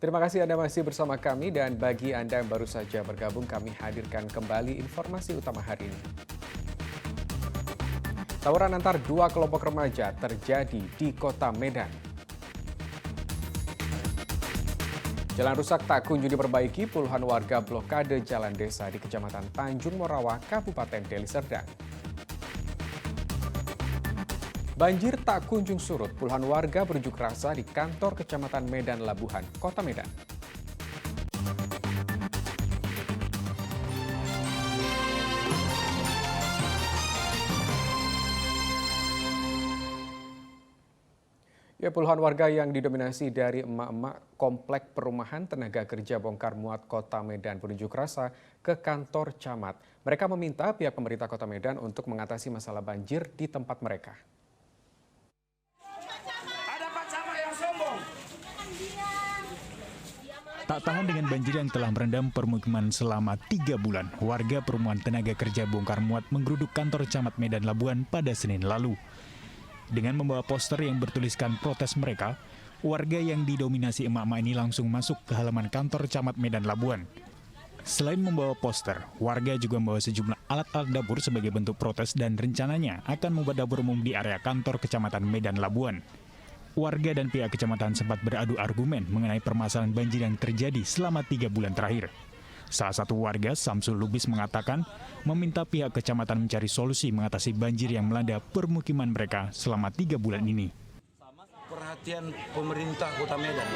Terima kasih Anda masih bersama kami dan bagi Anda yang baru saja bergabung kami hadirkan kembali informasi utama hari ini. Tawuran antar dua kelompok remaja terjadi di Kota Medan. Jalan rusak tak kunjung diperbaiki, puluhan warga blokade jalan desa di Kecamatan Tanjung Morawa, Kabupaten Deli Serdang. Banjir tak kunjung surut, puluhan warga berunjuk rasa di kantor Kecamatan Medan Labuhan, Kota Medan. Ya, puluhan warga yang didominasi dari emak-emak komplek perumahan tenaga kerja bongkar muat Kota Medan berunjuk rasa ke kantor camat. Mereka meminta pihak pemerintah Kota Medan untuk mengatasi masalah banjir di tempat mereka. Tak tahan dengan banjir yang telah merendam permukiman selama 3 bulan, warga perumahan tenaga kerja bongkar muat menggeruduk kantor camat Medan Labuhan pada Senin lalu. Dengan membawa poster yang bertuliskan protes mereka, warga yang didominasi emak-emak ini langsung masuk ke halaman kantor camat Medan Labuhan. Selain membawa poster, warga juga membawa sejumlah alat-alat dapur sebagai bentuk protes dan rencananya akan membuat dapur umum di area kantor kecamatan Medan Labuhan. Warga dan pihak kecamatan sempat beradu argumen mengenai permasalahan banjir yang terjadi selama 3 bulan terakhir. Salah satu warga, Samsul Lubis, mengatakan meminta pihak kecamatan mencari solusi mengatasi banjir yang melanda permukiman mereka selama 3 bulan ini. Perhatian pemerintah Kota Medan.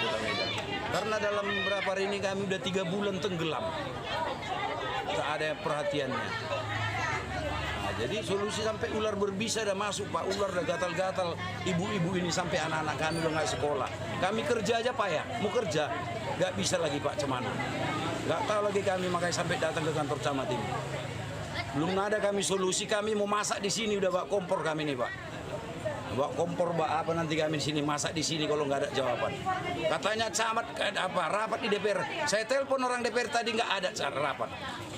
Karena dalam beberapa hari ini kami udah 3 bulan tenggelam. Tak ada perhatiannya. Jadi solusi sampai ular berbisa dah masuk, Pak. Ular dah gatal-gatal. Ibu-ibu ini sampai anak-anak kami udah nggak sekolah. Kami kerja aja, Pak, ya. Mau kerja, nggak bisa lagi, Pak, cemana. Nggak tahu lagi kami, makanya sampai datang ke kantor camat ini. Belum ada kami solusi, kami mau masak di sini, udah bawa kompor kami nih, Pak. Bawa kompor, bawa apa nanti kami di sini, masak di sini kalau nggak ada jawaban. Katanya camat, rapat di DPR. Saya telepon orang DPR tadi nggak ada rapat.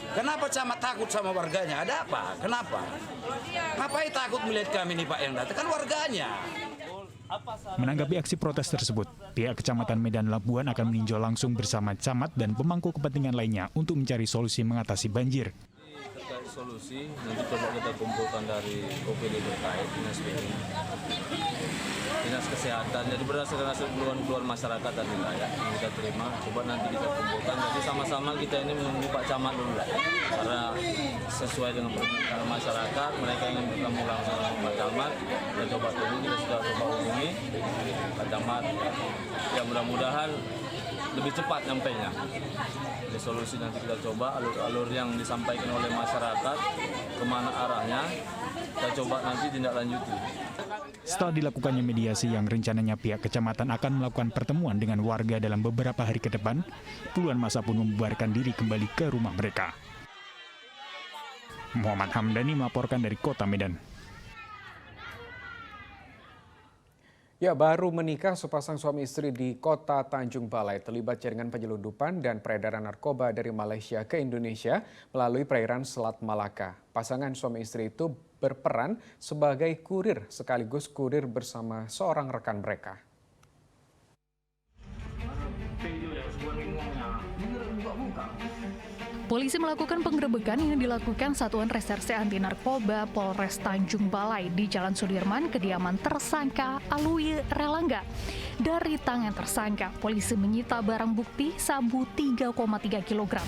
Kenapa camat takut sama warganya? Ada apa? Kenapa? Ngapain takut melihat kami nih, Pak, yang datang? Kan warganya. Menanggapi aksi protes tersebut, pihak Kecamatan Medan Labuhan akan meninjau langsung bersama camat dan pemangku kepentingan lainnya untuk mencari solusi mengatasi banjir. Terkait solusi, nanti coba kita kumpulkan dari OPD terkait, Dinas PU, Dinas Kesehatan. Jadi berdasarkan hasil keluhan masyarakat dan wilayah yang kita terima, coba nanti kita kumpulkan. Jadi sama-sama kita ini menunggu Pak Camat dulu lah. Karena sesuai dengan permintaan masyarakat, mereka ingin bertemu langsung dengan Pak Camat. Kita coba tunggu, kita sudah coba hubungi Pak Camat. Ya mudah-mudahan lebih cepat nyampainya. Jadi solusi nanti kita coba alur-alur yang disampaikan oleh masyarakat, kemana arahnya, kita coba nanti tindak lanjuti. Setelah dilakukannya mediasi yang rencananya pihak kecamatan akan melakukan pertemuan dengan warga dalam beberapa hari ke depan, puluhan massa pun membubarkan diri kembali ke rumah mereka. Muhammad Hamdani melaporkan dari Kota Medan. Ya, baru menikah sepasang suami istri di Kota Tanjung Balai terlibat jaringan penyelundupan dan peredaran narkoba dari Malaysia ke Indonesia melalui perairan Selat Malaka. Pasangan suami istri itu berperan sebagai kurir sekaligus kurir bersama seorang rekan mereka. Polisi melakukan penggerebekan yang dilakukan Satuan Reserse Anti Narkoba Polres Tanjung Balai di Jalan Sudirman, kediaman tersangka Alwi Relangga. Dari tangan tersangka, polisi menyita barang bukti sabu 3,3 kg.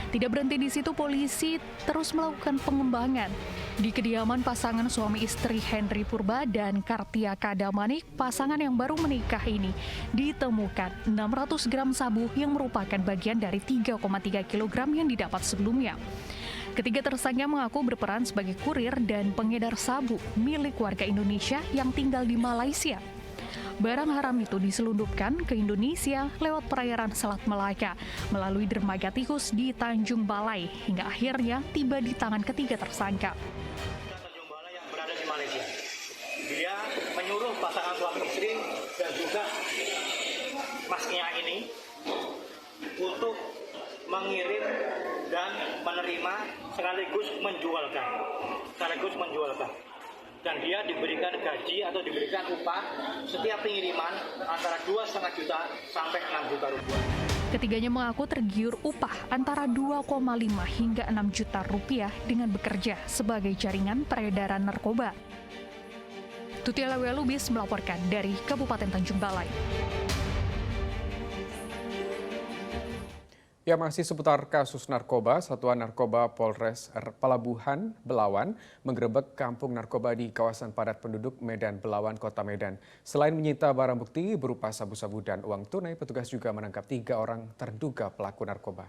Tidak berhenti di situ, polisi terus melakukan pengembangan. Di kediaman pasangan suami istri Henry Purba dan Kartia Kadamanik, pasangan yang baru menikah ini, ditemukan 600 gram sabu yang merupakan bagian dari 3,3 kg yang didapat sebelumnya. Ketiga tersangka mengaku berperan sebagai kurir dan pengedar sabu milik warga Indonesia yang tinggal di Malaysia. Barang haram itu diselundupkan ke Indonesia lewat perairan Selat Malaka melalui dermaga tikus di Tanjung Balai hingga akhirnya tiba di tangan ketiga tersangka. Tanjung Balai yang berada di Malaysia. Dia menyuruh pasangan suami istri dan juga masnya ini untuk mengirim dan menerima sekaligus menjualkan. dan dia diberikan gaji atau diberikan upah setiap pengiriman antara 2,5 juta sampai 6 juta rupiah. Ketiganya mengaku tergiur upah antara 2,5 hingga 6 juta rupiah dengan bekerja sebagai jaringan peredaran narkoba. Tutiala Lubis melaporkan dari Kabupaten Tanjung Balai. Ya, masih seputar kasus narkoba, Satuan Narkoba Polres Pelabuhan Belawan menggerebek kampung narkoba di kawasan padat penduduk Medan Belawan, Kota Medan. Selain menyita barang bukti berupa sabu-sabu dan uang tunai, petugas juga menangkap 3 orang terduga pelaku narkoba.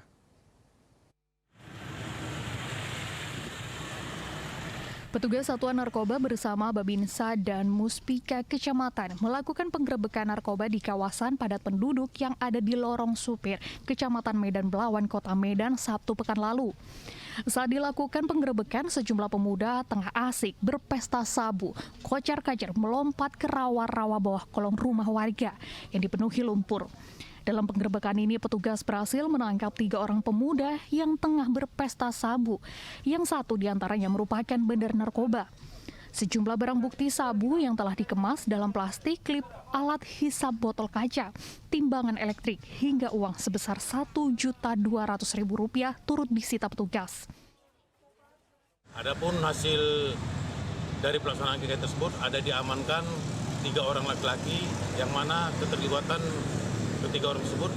Petugas Satuan Narkoba bersama Babinsa dan Muspika Kecamatan melakukan penggerebekan narkoba di kawasan padat penduduk yang ada di Lorong Supir, Kecamatan Medan Belawan, Kota Medan, Sabtu pekan lalu. Saat dilakukan penggerebekan, sejumlah pemuda tengah asik berpesta sabu, kocar-kacir melompat ke rawa-rawa bawah kolong rumah warga yang dipenuhi lumpur. Dalam penggerebekan ini, petugas berhasil menangkap 3 orang pemuda yang tengah berpesta sabu, yang satu diantaranya merupakan bandar narkoba. Sejumlah barang bukti sabu yang telah dikemas dalam plastik, klip, alat hisap botol kaca, timbangan elektrik, hingga uang sebesar Rp1.200.000 turut disita petugas. Adapun hasil dari pelaksanaan kegiatan tersebut ada diamankan 3 orang laki-laki yang mana keterlibatan ketiga orang tersebut,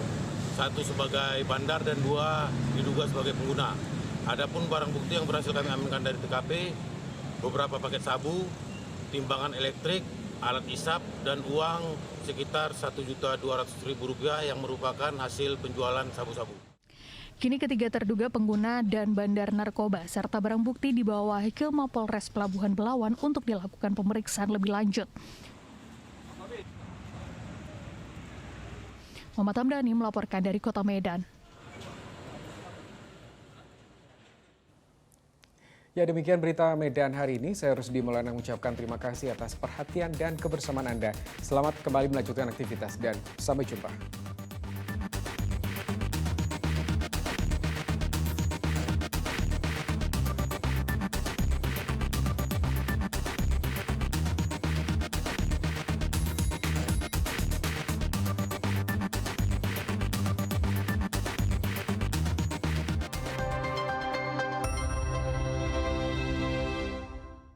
1 sebagai bandar dan 2 diduga sebagai pengguna. Adapun barang bukti yang berhasil kami amankan dari TKP, beberapa paket sabu, timbangan elektrik, alat isap, dan uang sekitar Rp1.200.000 yang merupakan hasil penjualan sabu-sabu. Kini ketiga terduga pengguna dan bandar narkoba serta barang bukti dibawa ke Mapolres Pelabuhan Belawan untuk dilakukan pemeriksaan lebih lanjut. Muhammad Hamdani melaporkan dari Kota Medan. Ya, demikian berita Medan hari ini. Saya Rusdi Maulana mengucapkan terima kasih atas perhatian dan kebersamaan Anda. Selamat kembali melanjutkan aktivitas dan sampai jumpa.